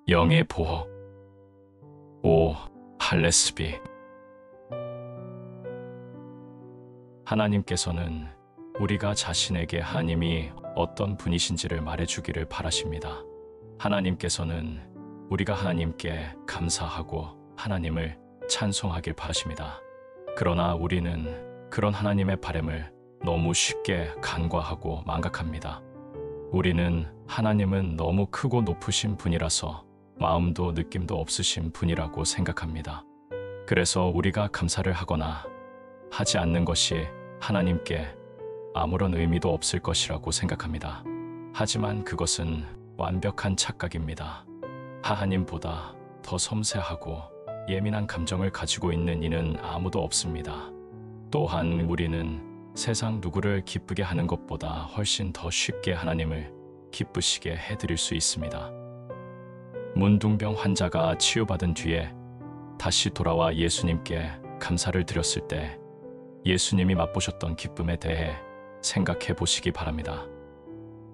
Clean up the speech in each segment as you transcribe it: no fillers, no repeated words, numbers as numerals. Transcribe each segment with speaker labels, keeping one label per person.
Speaker 1: 영의 보호. 오 할레스비. 하나님께서는 우리가 자신에게 하나님이 어떤 분이신지를 말해주기를 바라십니다. 하나님께서는 우리가 하나님께 감사하고 하나님을 찬송하길 바라십니다. 그러나 우리는 그런 하나님의 바람을 너무 쉽게 간과하고 망각합니다. 우리는 하나님은 너무 크고 높으신 분이라서 마음도 느낌도 없으신 분이라고 생각합니다. 그래서 우리가 감사를 하거나 하지 않는 것이 하나님께 아무런 의미도 없을 것이라고 생각합니다. 하지만 그것은 완벽한 착각입니다. 하나님보다 더 섬세하고 예민한 감정을 가지고 있는 이는 아무도 없습니다. 또한 우리는 세상 누구를 기쁘게 하는 것보다 훨씬 더 쉽게 하나님을 기쁘시게 해드릴 수 있습니다. 문둥병 환자가 치유받은 뒤에 다시 돌아와 예수님께 감사를 드렸을 때 예수님이 맛보셨던 기쁨에 대해 생각해 보시기 바랍니다.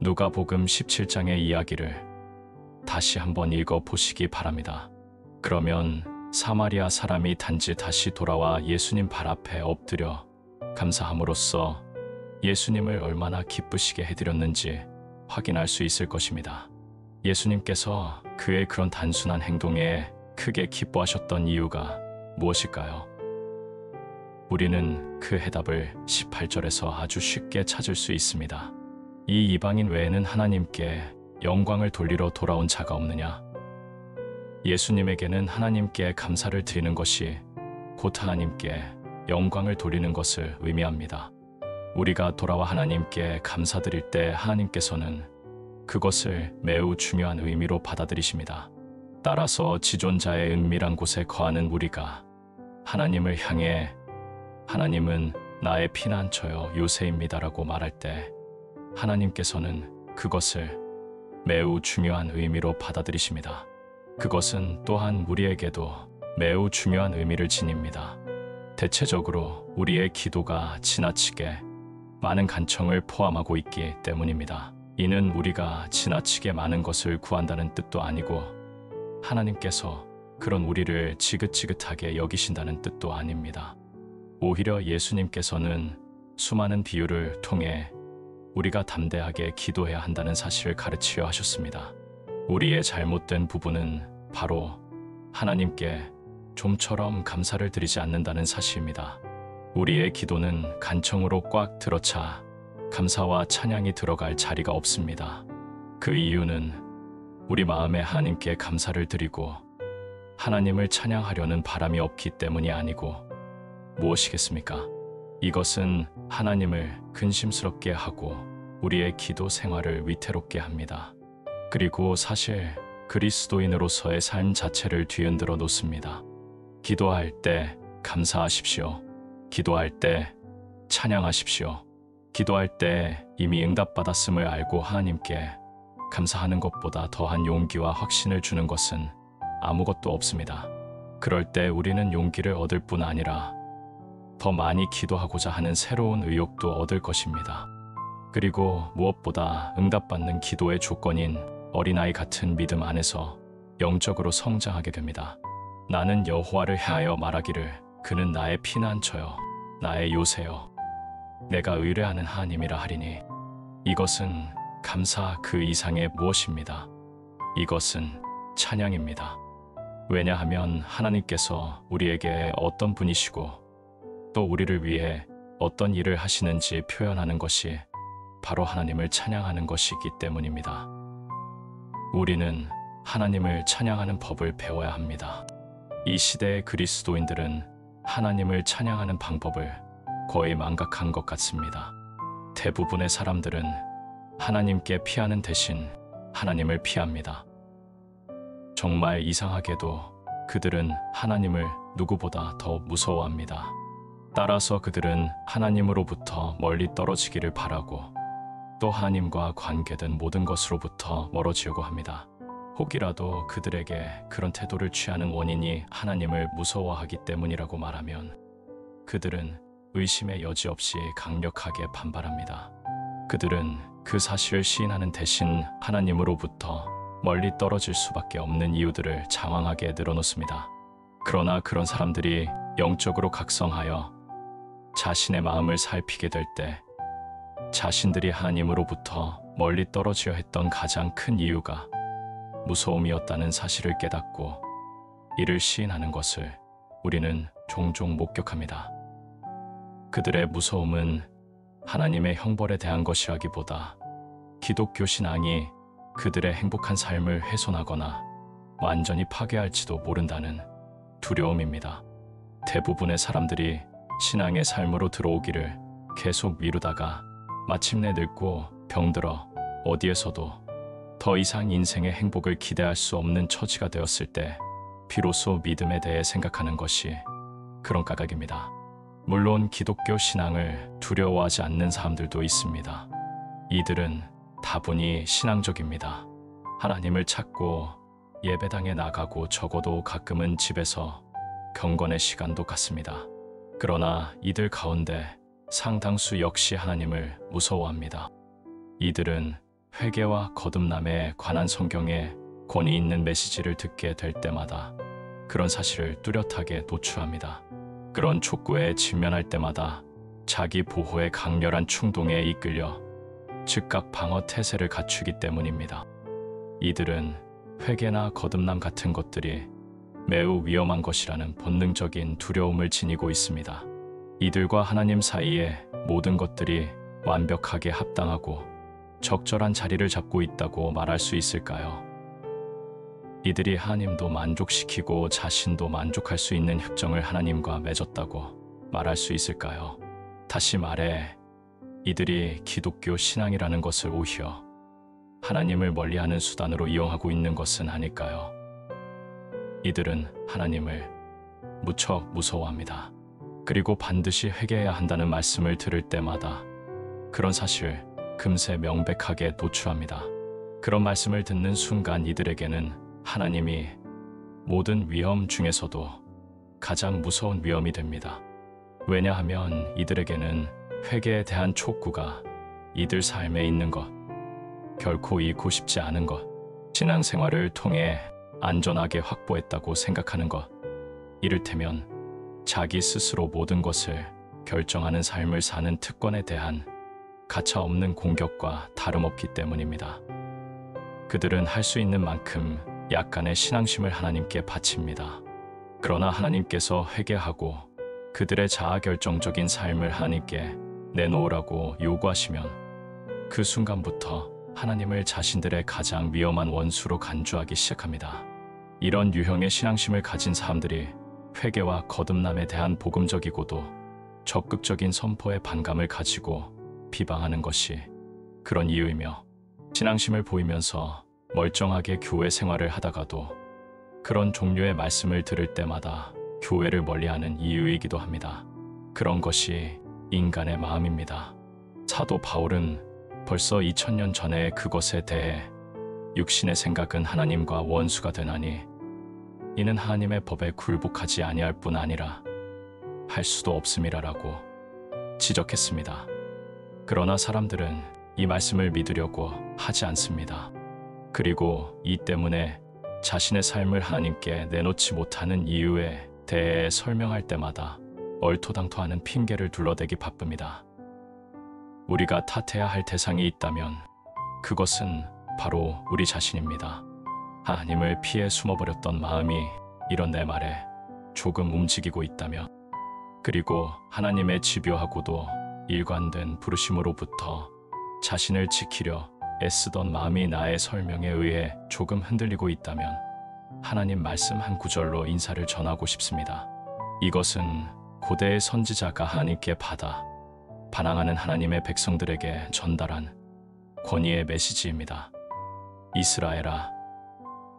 Speaker 1: 누가복음 17장의 이야기를 다시 한번 읽어 보시기 바랍니다. 그러면 사마리아 사람이 단지 다시 돌아와 예수님 발 앞에 엎드려 감사함으로써 예수님을 얼마나 기쁘시게 해드렸는지 확인할 수 있을 것입니다. 예수님께서 그의 그런 단순한 행동에 크게 기뻐하셨던 이유가 무엇일까요? 우리는 그 해답을 18절에서 아주 쉽게 찾을 수 있습니다. 이 이방인 외에는 하나님께 영광을 돌리러 돌아온 자가 없느냐? 예수님에게는 하나님께 감사를 드리는 것이 곧 하나님께 영광을 돌리는 것을 의미합니다. 우리가 돌아와 하나님께 감사드릴 때 하나님께서는 그것을 매우 중요한 의미로 받아들이십니다. 따라서 지존자의 은밀한 곳에 거하는 우리가 하나님을 향해 하나님은 나의 피난처여 요새입니다라고 말할 때 하나님께서는 그것을 매우 중요한 의미로 받아들이십니다. 그것은 또한 우리에게도 매우 중요한 의미를 지닙니다. 대체적으로 우리의 기도가 지나치게 많은 간청을 포함하고 있기 때문입니다. 이는 우리가 지나치게 많은 것을 구한다는 뜻도 아니고 하나님께서 그런 우리를 지긋지긋하게 여기신다는 뜻도 아닙니다. 오히려 예수님께서는 수많은 비유를 통해 우리가 담대하게 기도해야 한다는 사실을 가르치려 하셨습니다. 우리의 잘못된 부분은 바로 하나님께 좀처럼 감사를 드리지 않는다는 사실입니다. 우리의 기도는 간청으로 꽉 들어차 감사와 찬양이 들어갈 자리가 없습니다. 그 이유는 우리 마음에 하나님께 감사를 드리고 하나님을 찬양하려는 바람이 없기 때문이 아니고 무엇이겠습니까? 이것은 하나님을 근심스럽게 하고 우리의 기도 생활을 위태롭게 합니다. 그리고 사실 그리스도인으로서의 삶 자체를 뒤흔들어 놓습니다. 기도할 때 감사하십시오. 기도할 때 찬양하십시오. 기도할 때 이미 응답받았음을 알고 하나님께 감사하는 것보다 더한 용기와 확신을 주는 것은 아무것도 없습니다. 그럴 때 우리는 용기를 얻을 뿐 아니라 더 많이 기도하고자 하는 새로운 의욕도 얻을 것입니다. 그리고 무엇보다 응답받는 기도의 조건인 어린아이 같은 믿음 안에서 영적으로 성장하게 됩니다. 나는 여호와를 향하여 말하기를 그는 나의 피난처여 나의 요새여 내가 의뢰하는 하나님이라 하리니 이것은 감사 그 이상의 무엇입니다. 이것은 찬양입니다. 왜냐하면 하나님께서 우리에게 어떤 분이시고 또 우리를 위해 어떤 일을 하시는지 표현하는 것이 바로 하나님을 찬양하는 것이기 때문입니다. 우리는 하나님을 찬양하는 법을 배워야 합니다. 이 시대의 그리스도인들은 하나님을 찬양하는 방법을 거의 망각한 것 같습니다. 대부분의 사람들은 하나님께 피하는 대신 하나님을 피합니다. 정말 이상하게도 그들은 하나님을 누구보다 더 무서워합니다. 따라서 그들은 하나님으로부터 멀리 떨어지기를 바라고 또 하나님과 관계된 모든 것으로부터 멀어지려고 합니다. 혹이라도 그들에게 그런 태도를 취하는 원인이 하나님을 무서워하기 때문이라고 말하면 그들은 의심의 여지 없이 강력하게 반발합니다. 그들은 그 사실을 시인하는 대신 하나님으로부터 멀리 떨어질 수밖에 없는 이유들을 장황하게 늘어놓습니다. 그러나 그런 사람들이 영적으로 각성하여 자신의 마음을 살피게 될 때 자신들이 하나님으로부터 멀리 떨어져야 했던 가장 큰 이유가 무서움이었다는 사실을 깨닫고 이를 시인하는 것을 우리는 종종 목격합니다. 그들의 무서움은 하나님의 형벌에 대한 것이라기보다 기독교 신앙이 그들의 행복한 삶을 훼손하거나 완전히 파괴할지도 모른다는 두려움입니다. 대부분의 사람들이 신앙의 삶으로 들어오기를 계속 미루다가 마침내 늙고 병들어 어디에서도 더 이상 인생의 행복을 기대할 수 없는 처지가 되었을 때 비로소 믿음에 대해 생각하는 것이 그런 까닭입니다. 물론 기독교 신앙을 두려워하지 않는 사람들도 있습니다. 이들은 다분히 신앙적입니다. 하나님을 찾고 예배당에 나가고 적어도 가끔은 집에서 경건의 시간도 갖습니다. 그러나 이들 가운데 상당수 역시 하나님을 무서워합니다. 이들은 회개와 거듭남에 관한 성경의 권위 있는 메시지를 듣게 될 때마다 그런 사실을 뚜렷하게 노출합니다. 그런 촉구에 직면할 때마다 자기 보호의 강렬한 충동에 이끌려 즉각 방어 태세를 갖추기 때문입니다. 이들은 회개나 거듭남 같은 것들이 매우 위험한 것이라는 본능적인 두려움을 지니고 있습니다. 이들과 하나님 사이에 모든 것들이 완벽하게 합당하고 적절한 자리를 잡고 있다고 말할 수 있을까요? 이들이 하나님도 만족시키고 자신도 만족할 수 있는 협정을 하나님과 맺었다고 말할 수 있을까요? 다시 말해, 이들이 기독교 신앙이라는 것을 오히려 하나님을 멀리하는 수단으로 이용하고 있는 것은 아닐까요? 이들은 하나님을 무척 무서워합니다. 그리고 반드시 회개해야 한다는 말씀을 들을 때마다 그런 사실을 금세 명백하게 노출합니다. 그런 말씀을 듣는 순간 이들에게는 하나님이 모든 위험 중에서도 가장 무서운 위험이 됩니다. 왜냐하면 이들에게는 회개에 대한 촉구가 이들 삶에 있는 것, 결코 잃고 싶지 않은 것, 신앙생활을 통해 안전하게 확보했다고 생각하는 것, 이를테면 자기 스스로 모든 것을 결정하는 삶을 사는 특권에 대한 가차없는 공격과 다름없기 때문입니다. 그들은 할 수 있는 만큼 약간의 신앙심을 하나님께 바칩니다. 그러나 하나님께서 회개하고 그들의 자아결정적인 삶을 하나님께 내놓으라고 요구하시면 그 순간부터 하나님을 자신들의 가장 위험한 원수로 간주하기 시작합니다. 이런 유형의 신앙심을 가진 사람들이 회개와 거듭남에 대한 복음적이고도 적극적인 선포의 반감을 가지고 비방하는 것이 그런 이유이며, 신앙심을 보이면서 멀쩡하게 교회 생활을 하다가도 그런 종류의 말씀을 들을 때마다 교회를 멀리하는 이유이기도 합니다. 그런 것이 인간의 마음입니다. 사도 바울은 벌써 2000년 전에 그것에 대해 육신의 생각은 하나님과 원수가 되나니 이는 하나님의 법에 굴복하지 아니할 뿐 아니라 할 수도 없음이라라고 지적했습니다. 그러나 사람들은 이 말씀을 믿으려고 하지 않습니다. 그리고 이 때문에 자신의 삶을 하나님께 내놓지 못하는 이유에 대해 설명할 때마다 얼토당토하는 핑계를 둘러대기 바쁩니다. 우리가 탓해야 할 대상이 있다면 그것은 바로 우리 자신입니다. 하나님을 피해 숨어버렸던 마음이 이런 내 말에 조금 움직이고 있다면, 그리고 하나님의 집요하고도 일관된 부르심으로부터 자신을 지키려 애쓰던 마음이 나의 설명에 의해 조금 흔들리고 있다면 하나님 말씀 한 구절로 인사를 전하고 싶습니다. 이것은 고대의 선지자가 하나님께 받아 반항하는 하나님의 백성들에게 전달한 권위의 메시지입니다. 이스라엘아,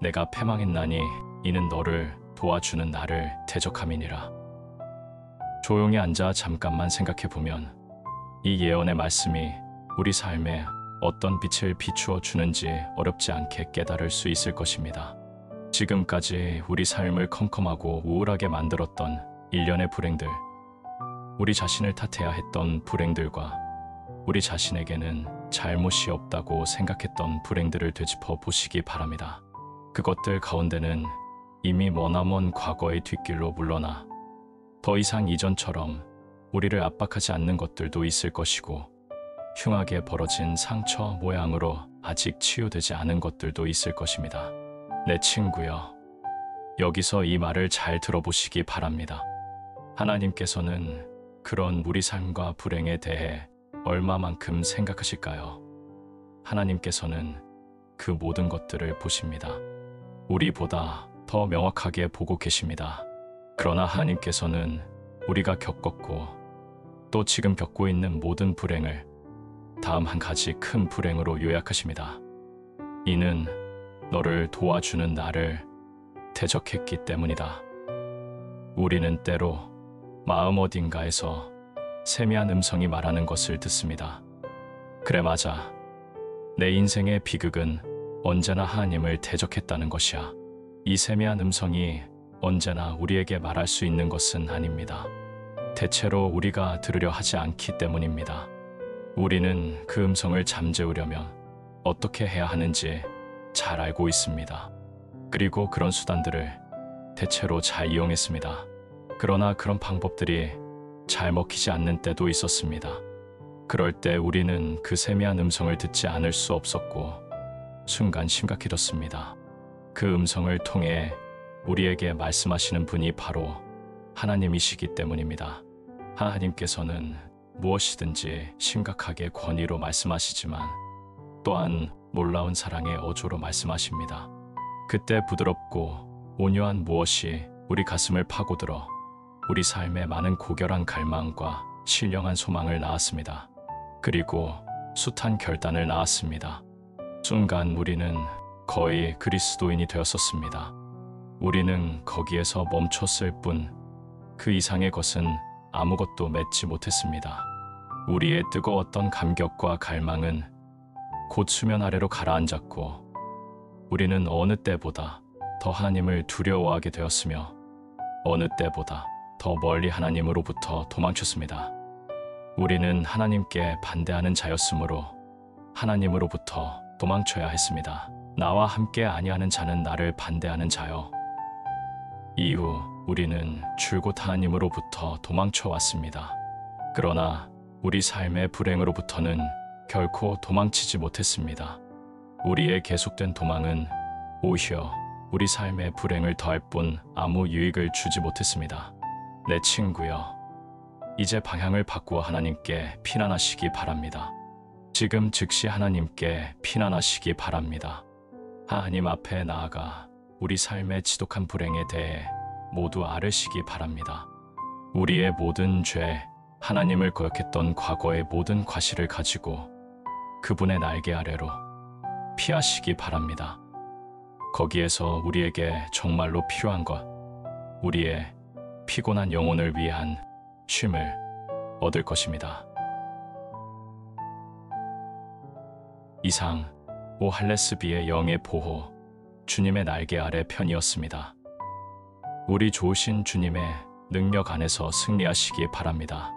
Speaker 1: 내가 패망했나니 이는 너를 도와주는 나를 대적함이니라. 조용히 앉아 잠깐만 생각해보면 이 예언의 말씀이 우리 삶에 어떤 빛을 비추어 주는지 어렵지 않게 깨달을 수 있을 것입니다. 지금까지 우리 삶을 컴컴하고 우울하게 만들었던 일련의 불행들, 우리 자신을 탓해야 했던 불행들과 우리 자신에게는 잘못이 없다고 생각했던 불행들을 되짚어 보시기 바랍니다. 그것들 가운데는 이미 머나먼 과거의 뒷길로 물러나 더 이상 이전처럼 우리를 압박하지 않는 것들도 있을 것이고, 흉하게 벌어진 상처 모양으로 아직 치유되지 않은 것들도 있을 것입니다. 내 친구여, 여기서 이 말을 잘 들어보시기 바랍니다. 하나님께서는 그런 우리 삶과 불행에 대해 얼마만큼 생각하실까요? 하나님께서는 그 모든 것들을 보십니다. 우리보다 더 명확하게 보고 계십니다. 그러나 하나님께서는 우리가 겪었고 또 지금 겪고 있는 모든 불행을 다음 한 가지 큰 불행으로 요약하십니다. 이는 너를 도와주는 나를 대적했기 때문이다. 우리는 때로 마음 어딘가에서 세미한 음성이 말하는 것을 듣습니다. 그래, 맞아. 내 인생의 비극은 언제나 하나님을 대적했다는 것이야. 이 세미한 음성이 언제나 우리에게 말할 수 있는 것은 아닙니다. 대체로 우리가 들으려 하지 않기 때문입니다. 우리는 그 음성을 잠재우려면 어떻게 해야 하는지 잘 알고 있습니다. 그리고 그런 수단들을 대체로 잘 이용했습니다. 그러나 그런 방법들이 잘 먹히지 않는 때도 있었습니다. 그럴 때 우리는 그 세미한 음성을 듣지 않을 수 없었고 순간 심각해졌습니다. 그 음성을 통해 우리에게 말씀하시는 분이 바로 하나님이시기 때문입니다. 하나님께서는 무엇이든지 심각하게 권위로 말씀하시지만 또한 놀라운 사랑의 어조로 말씀하십니다. 그때 부드럽고 온유한 무엇이 우리 가슴을 파고들어 우리 삶에 많은 고결한 갈망과 신령한 소망을 낳았습니다. 그리고 숱한 결단을 낳았습니다. 순간 우리는 거의 그리스도인이 되었었습니다. 우리는 거기에서 멈췄을 뿐 그 이상의 것은 아무것도 맺지 못했습니다. 우리의 뜨거웠던 감격과 갈망은 곧 수면 아래로 가라앉았고, 우리는 어느 때보다 더 하나님을 두려워하게 되었으며 어느 때보다 더 멀리 하나님으로부터 도망쳤습니다. 우리는 하나님께 반대하는 자였으므로 하나님으로부터 도망쳐야 했습니다. 나와 함께 아니하는 자는 나를 반대하는 자요. 이후 우리는 줄곧 하나님으로부터 도망쳐 왔습니다. 그러나 우리 삶의 불행으로부터는 결코 도망치지 못했습니다. 우리의 계속된 도망은 오히려 우리 삶의 불행을 더할 뿐 아무 유익을 주지 못했습니다. 내 친구여, 이제 방향을 바꾸어 하나님께 피난하시기 바랍니다. 지금 즉시 하나님께 피난하시기 바랍니다. 하나님 앞에 나아가 우리 삶의 지독한 불행에 대해 모두 아뢰시기 바랍니다. 우리의 모든 죄, 하나님을 거역했던 과거의 모든 과실을 가지고 그분의 날개 아래로 피하시기 바랍니다. 거기에서 우리에게 정말로 필요한 것, 우리의 피곤한 영혼을 위한 쉼을 얻을 것입니다. 이상 오할레스비의 영의 보호, 주님의 날개 아래 편이었습니다. 우리 좋으신 주님의 능력 안에서 승리하시기 바랍니다.